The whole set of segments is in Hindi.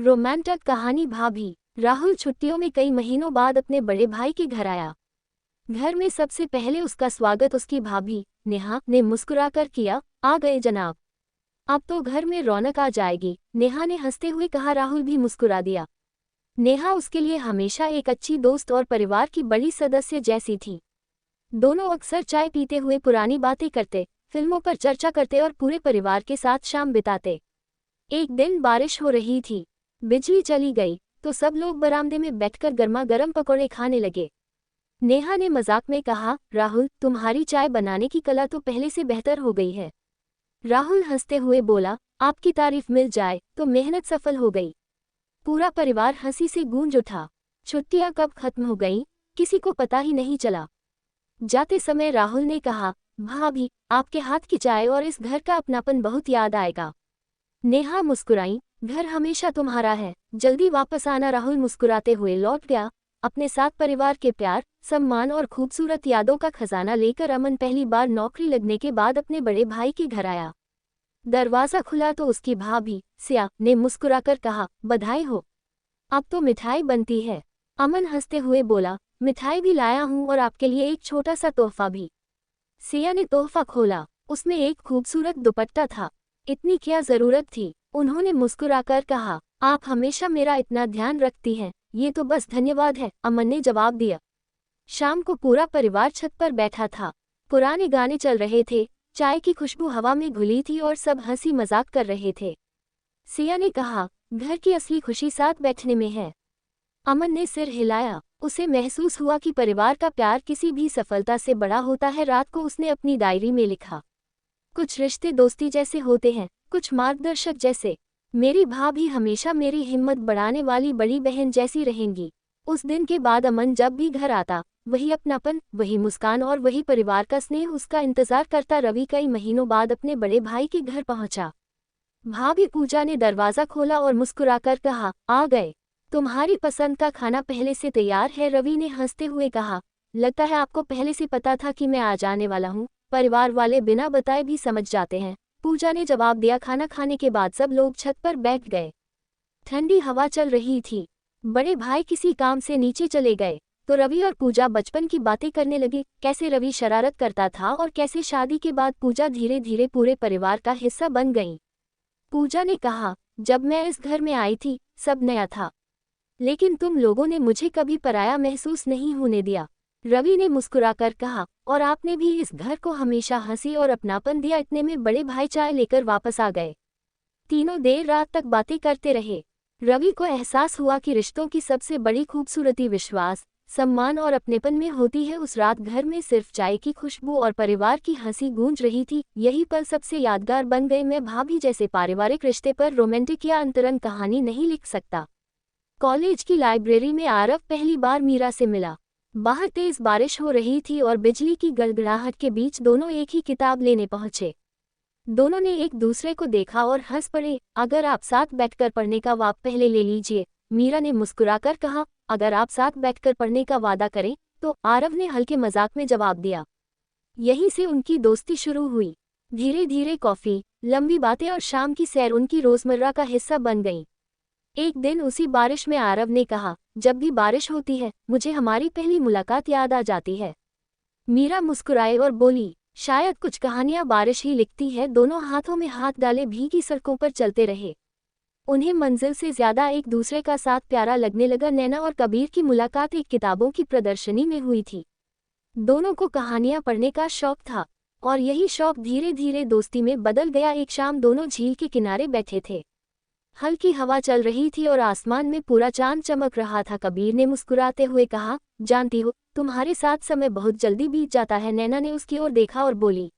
रोमांटिक कहानी भाभी। राहुल छुट्टियों में कई महीनों बाद अपने बड़े भाई के घर आया। घर में सबसे पहले उसका स्वागत उसकी भाभी नेहा ने मुस्कुराकर किया। आ गए जनाब, अब तो घर में रौनक आ जाएगी, नेहा ने हंसते हुए कहा। राहुल भी मुस्कुरा दिया। नेहा उसके लिए हमेशा एक अच्छी दोस्त और परिवार की बड़ी सदस्य जैसी थी। दोनों अक्सर चाय पीते हुए पुरानी बातें करते, फिल्मों पर चर्चा करते और पूरे परिवार के साथ शाम बिताते। एक दिन बारिश हो रही थी, बिजली चली गई तो सब लोग बरामदे में बैठकर गर्मा गर्म पकौड़े खाने लगे। नेहा ने मजाक में कहा, राहुल तुम्हारी चाय बनाने की कला तो पहले से बेहतर हो गई है। राहुल हंसते हुए बोला, आपकी तारीफ मिल जाए तो मेहनत सफल हो गई। पूरा परिवार हंसी से गूंज उठा। छुट्टियां कब खत्म हो गईं, किसी को पता ही नहीं चला। जाते समय राहुल ने कहा, भाभी आपके हाथ की चाय और इस घर का अपनापन बहुत याद आएगा। नेहा मुस्कुराई, घर हमेशा तुम्हारा है, जल्दी वापस आना। राहुल मुस्कुराते हुए लौट गया। अपने साथ परिवार के प्यार, सम्मान और खूबसूरत यादों का खजाना लेकर अमन पहली बार नौकरी लगने के बाद अपने बड़े भाई के घर आया। दरवाजा खुला तो उसकी भाभी सिया ने मुस्कुराकर कहा, बधाई हो, अब तो मिठाई बनती है। अमन हंसते हुए बोला, मिठाई भी लाया हूं और आपके लिए एक छोटा सा तोहफा भी। सिया ने तोहफा खोला, उसमें एक खूबसूरत दुपट्टा था। इतनी क्या जरूरत थी, उन्होंने मुस्कुराकर कहा, आप हमेशा मेरा इतना ध्यान रखती हैं, ये तो बस धन्यवाद है, अमन ने जवाब दिया। शाम को पूरा परिवार छत पर बैठा था। पुराने गाने चल रहे थे, चाय की खुशबू हवा में घुली थी और सब हंसी मजाक कर रहे थे। सिया ने कहा, घर की असली खुशी साथ बैठने में है। अमन ने सिर हिलाया, उसे महसूस हुआ कि परिवार का प्यार किसी भी सफलता से बड़ा होता है। रात को उसने अपनी डायरी में लिखा, कुछ रिश्ते दोस्ती जैसे होते हैं, कुछ मार्गदर्शक जैसे। मेरी भाभी हमेशा मेरी हिम्मत बढ़ाने वाली बड़ी बहन जैसी रहेंगी। उस दिन के बाद अमन जब भी घर आता, वही अपनापन, वही मुस्कान और वही परिवार का स्नेह उसका इंतजार करता। रवि कई महीनों बाद अपने बड़े भाई के घर पहुंचा। भाभी पूजा ने दरवाजा खोला और मुस्कुराकर कहा, आ गए, तुम्हारी पसंद का खाना पहले से तैयार है। रवि ने हंसते हुए कहा, लगता है आपको पहले से पता था कि मैं आ जाने वाला हूँ। परिवार वाले बिना बताए भी समझ जाते हैं, पूजा ने जवाब दिया। खाना खाने के बाद सब लोग छत पर बैठ गए। ठंडी हवा चल रही थी। बड़े भाई किसी काम से नीचे चले गए तो रवि और पूजा बचपन की बातें करने लगे, कैसे रवि शरारत करता था और कैसे शादी के बाद पूजा धीरे धीरे पूरे परिवार का हिस्सा बन गई। पूजा ने कहा, जब मैं इस घर में आई थी सब नया था, लेकिन तुम लोगों ने मुझे कभी पराया महसूस नहीं होने दिया। रवि ने मुस्कुराकर कहा, और आपने भी इस घर को हमेशा हंसी और अपनापन दिया। इतने में बड़े भाई चाय लेकर वापस आ गए। तीनों देर रात तक बातें करते रहे। रवि को एहसास हुआ कि रिश्तों की सबसे बड़ी खूबसूरती विश्वास, सम्मान और अपनेपन में होती है। उस रात घर में सिर्फ चाय की खुशबू और परिवार की हंसी गूंज रही थी। यही पल सबसे यादगार बन गए। मैं भाभी जैसे पारिवारिक रिश्ते पर रोमांटिक या अंतरंग कहानी नहीं लिख सकता। कॉलेज की लाइब्रेरी में आरव पहली बार मीरा से मिला। बाहर तेज बारिश हो रही थी और बिजली की गड़गड़ाहट के बीच दोनों एक ही किताब लेने पहुंचे। दोनों ने एक दूसरे को देखा और हंस पड़े। अगर आप साथ बैठकर पढ़ने का वादा पहले ले लीजिए, मीरा ने मुस्कुराकर कहा। अगर आप साथ बैठकर पढ़ने का वादा करें तो, आरव ने हल्के मजाक में जवाब दिया। यहीं से उनकी दोस्ती शुरू हुई। धीरे धीरे कॉफी, लंबी बातें और शाम की सैर उनकी रोजमर्रा का हिस्सा बन गईं। एक दिन उसी बारिश में आरव ने कहा, जब भी बारिश होती है मुझे हमारी पहली मुलाकात याद आ जाती है। मीरा मुस्कुराए और बोली, शायद कुछ कहानियां बारिश ही लिखती है। दोनों हाथों में हाथ डाले भीगी सड़कों पर चलते रहे। उन्हें मंजिल से ज्यादा एक दूसरे का साथ प्यारा लगने लगा। नैना और कबीर की मुलाकात एक किताबों की प्रदर्शनी में हुई थी। दोनों को कहानियां पढ़ने का शौक था और यही शौक धीरे धीरे दोस्ती में बदल गया। एक शाम दोनों झील के किनारे बैठे थे। हल्की हवा चल रही थी और आसमान में पूरा चांद चमक रहा था। कबीर ने मुस्कुराते हुए कहा, जानती हो तुम्हारे साथ समय बहुत जल्दी बीत जाता है। नैना ने उसकी ओर देखा और बोली,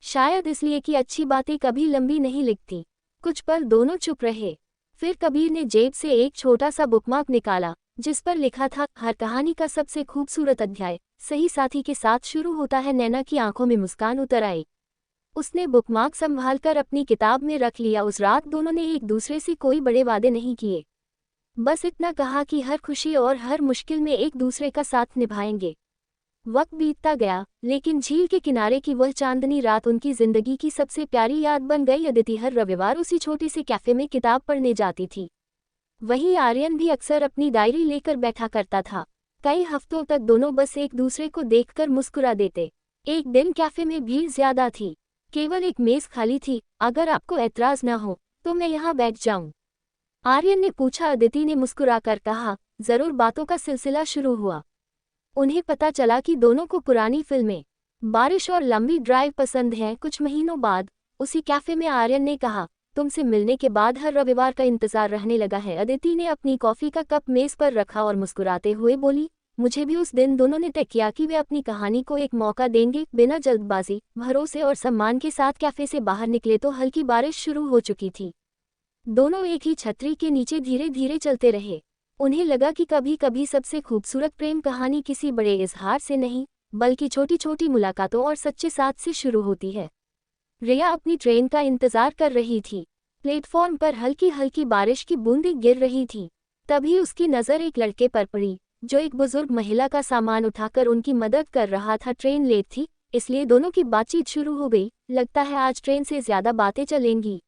शायद इसलिए कि अच्छी बातें कभी लंबी नहीं लिखती। कुछ पल दोनों चुप रहे। फिर कबीर ने जेब से एक छोटा सा बुकमार्क निकाला जिस पर लिखा था, हर कहानी का सबसे खूबसूरत अध्याय सही साथी के साथ शुरू होता है। नैना की आंखों में मुस्कान उतर आई। उसने बुकमार्क संभालकर अपनी किताब में रख लिया। उस रात दोनों ने एक दूसरे से कोई बड़े वादे नहीं किए, बस इतना कहा कि हर खुशी और हर मुश्किल में एक दूसरे का साथ निभाएंगे। वक्त बीतता गया, लेकिन झील के किनारे की वह चांदनी रात उनकी जिंदगी की सबसे प्यारी याद बन गई। अदिति हर रविवार उसी छोटे से कैफे में किताब पढ़ने जाती थी। वहीं आर्यन भी अक्सर अपनी डायरी लेकर बैठा करता था। कई हफ्तों तक दोनों बस एक दूसरे को देखकर मुस्कुरा देते। एक दिन कैफे में भीड़ ज्यादा थी, केवल एक मेज खाली थी। अगर आपको ऐतराज न हो तो मैं यहाँ बैठ जाऊं? आर्यन ने पूछा। अदिति ने मुस्कुराकर कहा, जरूर। बातों का सिलसिला शुरू हुआ। उन्हें पता चला कि दोनों को पुरानी फिल्में, बारिश और लंबी ड्राइव पसंद हैं। कुछ महीनों बाद उसी कैफे में आर्यन ने कहा, तुमसे मिलने के बाद हर रविवार का इंतजार रहने लगा है। अदिति ने अपनी कॉफी का कप मेज पर रखा और मुस्कुराते हुए बोली, मुझे भी। उस दिन दोनों ने तय किया कि वे अपनी कहानी को एक मौका देंगे। बिना जल्दबाजी, भरोसे और सम्मान के साथ कैफे से बाहर निकले तो हल्की बारिश शुरू हो चुकी थी। दोनों एक ही छतरी के नीचे धीरे धीरे चलते रहे। उन्हें लगा कि कभी कभी सबसे खूबसूरत प्रेम कहानी किसी बड़े इजहार से नहीं, बल्कि छोटी छोटी मुलाकातों और सच्चे साथ से शुरू होती है। रिया अपनी ट्रेन का इंतजार कर रही थी। प्लेटफॉर्म पर हल्की हल्की बारिश की बूंदें गिर रही थीं। तभी उसकी नज़र एक लड़के पर पड़ी, जो एक बुजुर्ग महिला का सामान उठाकर उनकी मदद कर रहा था। ट्रेन लेट थी, इसलिए दोनों की बातचीत शुरू हो गई। लगता है आज ट्रेन से ज्यादा बातें चलेंगी,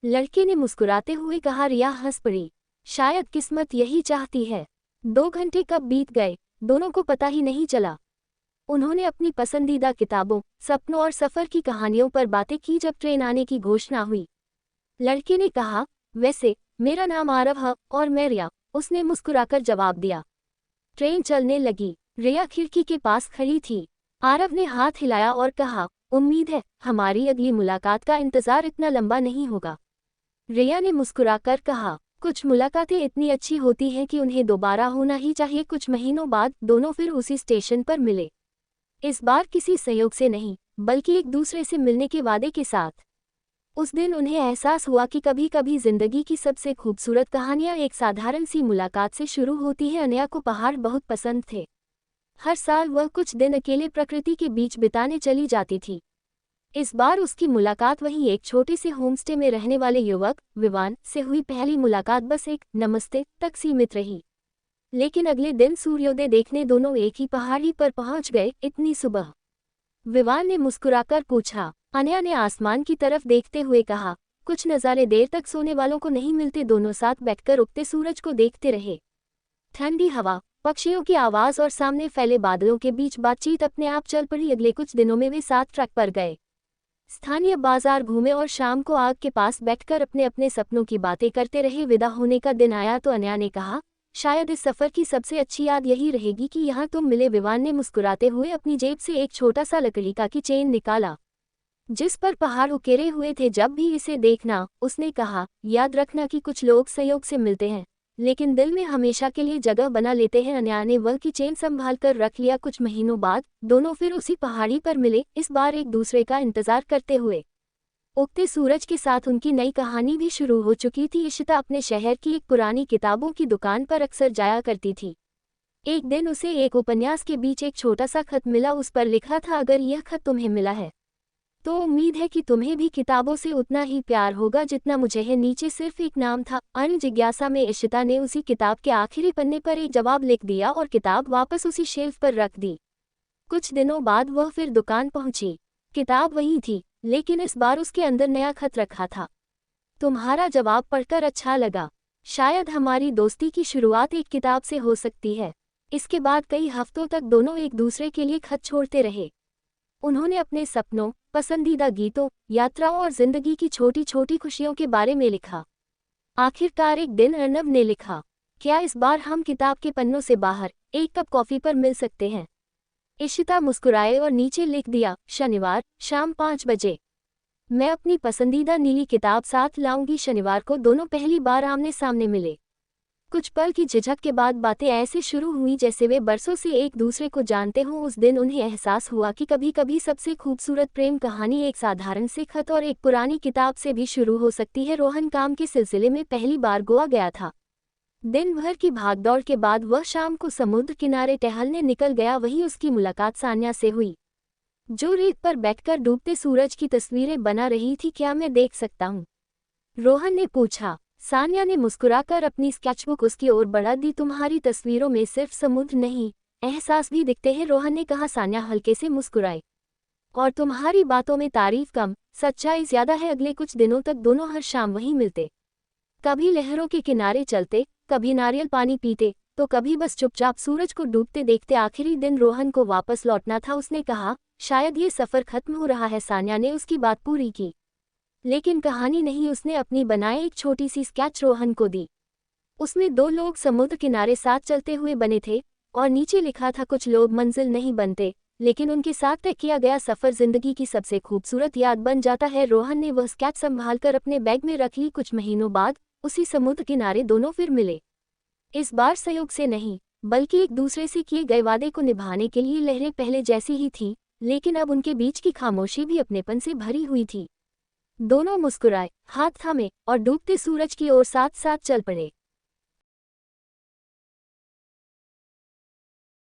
लड़के ने मुस्कुराते हुए कहा। रिया हंस पड़ी। शायद किस्मत यही चाहती है। 2 घंटे कब बीत गए, दोनों को पता ही नहीं चला। उन्होंने अपनी पसंदीदा किताबों, सपनों और सफ़र की कहानियों पर बातें की। जब ट्रेन आने की घोषणा हुई, लड़के ने कहा, वैसे मेरा नाम आरव है और मैं रिया। उसने मुस्कुराकर जवाब दिया। ट्रेन चलने लगी। रिया खिड़की के पास खड़ी थी। आरव ने हाथ हिलाया और कहा, उम्मीद है हमारी अगली मुलाकात का इंतजार इतना लंबा नहीं होगा। रिया ने मुस्कुराकर कहा, कुछ मुलाकातें इतनी अच्छी होती हैं कि उन्हें दोबारा होना ही चाहिए। कुछ महीनों बाद दोनों फिर उसी स्टेशन पर मिले। इस बार किसी संयोग से नहीं, बल्कि एक दूसरे से मिलने के वादे के साथ। उस दिन उन्हें एहसास हुआ कि कभी कभी जिंदगी की सबसे खूबसूरत कहानियां एक साधारण सी मुलाकात से शुरू होती है। अनया को पहाड़ बहुत पसंद थे। हर साल वह कुछ दिन अकेले प्रकृति के बीच बिताने चली जाती थी। इस बार उसकी मुलाकात वहीं एक छोटे से होमस्टे में रहने वाले युवक विवान से हुई। पहली मुलाकात बस एक नमस्ते तक सीमित रही, लेकिन अगले दिन सूर्योदय देखने दोनों एक ही पहाड़ी पर पहुंच गए। इतनी सुबह? विवान ने मुस्कुराकर पूछा। अनया ने आसमान की तरफ देखते हुए कहा, कुछ नज़ारे देर तक सोने वालों को नहीं मिलते। दोनों साथ बैठकर उगते सूरज को देखते रहे। ठंडी हवा, पक्षियों की आवाज़ और सामने फैले बादलों के बीच बातचीत अपने आप चल पड़ी। अगले कुछ दिनों में वे साथ ट्रक पर गए, स्थानीय बाजार घूमे और शाम को आग के पास बैठकर अपने अपने सपनों की बातें करते रहे। विदा होने का दिन आया तो अनया ने कहा, शायद इस सफ़र की सबसे अच्छी याद यही रहेगी कि यहाँ तुम मिले। विवान ने मुस्कुराते हुए अपनी जेब से एक छोटा सा लकड़ी का की चेन निकाला, जिस पर पहाड़ उकेरे हुए थे। जब भी इसे देखना, उसने कहा, याद रखना कि कुछ लोग संयोग से मिलते हैं, लेकिन दिल में हमेशा के लिए जगह बना लेते हैं। अनया ने वह की चेन संभाल कर रख लिया। कुछ महीनों बाद दोनों फिर उसी पहाड़ी पर मिले, इस बार एक दूसरे का इंतजार करते हुए। उगते सूरज के साथ उनकी नई कहानी भी शुरू हो चुकी थी। इशिता अपने शहर की एक पुरानी किताबों की दुकान पर अक्सर जाया करती थी। एक दिन उसे एक उपन्यास के बीच एक छोटा सा खत मिला। उस पर लिखा था, अगर यह खत तुम्हें मिला है तो उम्मीद है कि तुम्हें भी किताबों से उतना ही प्यार होगा जितना मुझे है। नीचे सिर्फ एक नाम था, अन जिज्ञासा में। इशिता ने उसी किताब के आखिरी पन्ने पर एक जवाब लिख दिया और किताब वापस उसी शेल्फ पर रख दी। कुछ दिनों बाद वह फिर दुकान पहुंची। किताब वही थी, लेकिन इस बार उसके अंदर नया खत रखा था। तुम्हारा जवाब पढ़कर अच्छा लगा। शायद हमारी दोस्ती की शुरुआत एक किताब से हो सकती है। इसके बाद कई हफ्तों तक दोनों एक दूसरे के लिए खत छोड़ते रहे। उन्होंने अपने सपनों, पसंदीदा गीतों, यात्राओं और जिंदगी की छोटी छोटी खुशियों के बारे में लिखा। आखिरकार एक दिन अर्नब ने लिखा, क्या इस बार हम किताब के पन्नों से बाहर एक कप कॉफी पर मिल सकते हैं? इशिता मुस्कुराए और नीचे लिख दिया, शनिवार शाम 5 बजे। मैं अपनी पसंदीदा नीली किताब साथ लाऊंगी। शनिवार को दोनों पहली बार आमने सामने मिले। कुछ पल की झिझक के बाद बातें ऐसे शुरू हुई जैसे वे बरसों से एक दूसरे को जानते हों। उस दिन उन्हें एहसास हुआ कि कभी कभी सबसे खूबसूरत प्रेम कहानी एक साधारण से खत और एक पुरानी किताब से भी शुरू हो सकती है। रोहन काम के सिलसिले में पहली बार गोवा गया था। दिन भर की भागदौड़ के बाद वह शाम को समुद्र किनारे टहलने निकल गया। वहीं उसकी मुलाकात सान्या से हुई, जो रेत पर बैठकर डूबते सूरज की तस्वीरें बना रही थी। क्या मैं देख सकता हूँ? रोहन ने पूछा। सान्या ने मुस्कुराकर अपनी स्केचबुक उसकी ओर बढ़ा दी। तुम्हारी तस्वीरों में सिर्फ समुद्र नहीं, एहसास भी दिखते हैं, रोहन ने कहा। सान्या हल्के से मुस्कुराई। और तुम्हारी बातों में तारीफ कम, सच्चाई ज्यादा है। अगले कुछ दिनों तक दोनों हर शाम वहीं मिलते, कभी लहरों के किनारे चलते, कभी नारियल पानी पीते, तो कभी बस चुपचाप सूरज को डूबते देखते। आखिरी दिन रोहन को वापस लौटना था। उसने कहा, शायद ये सफ़र खत्म हो रहा है। सान्या ने उसकी बात पूरी की, लेकिन कहानी नहीं। उसने अपनी बनाए एक छोटी सी स्केच रोहन को दी। उसमें दो लोग समुद्र किनारे साथ चलते हुए बने थे और नीचे लिखा था, कुछ लोग मंजिल नहीं बनते, लेकिन उनके साथ तय किया गया सफ़र जिंदगी की सबसे खूबसूरत याद बन जाता है। रोहन ने वह स्केच संभालकर अपने बैग में रख ली। कुछ महीनों बाद उसी समुद्र किनारे दोनों फिर मिले। इस बार संयोग से नहीं, बल्कि एक दूसरे से किए गए वादे को निभाने के लिए। लहरें पहले जैसी ही थीं, लेकिन अब उनके बीच की खामोशी भी अपनेपन से भरी हुई थी। दोनों मुस्कुराए, हाथ थामे और डूबते सूरज की ओर साथ साथ चल पड़े।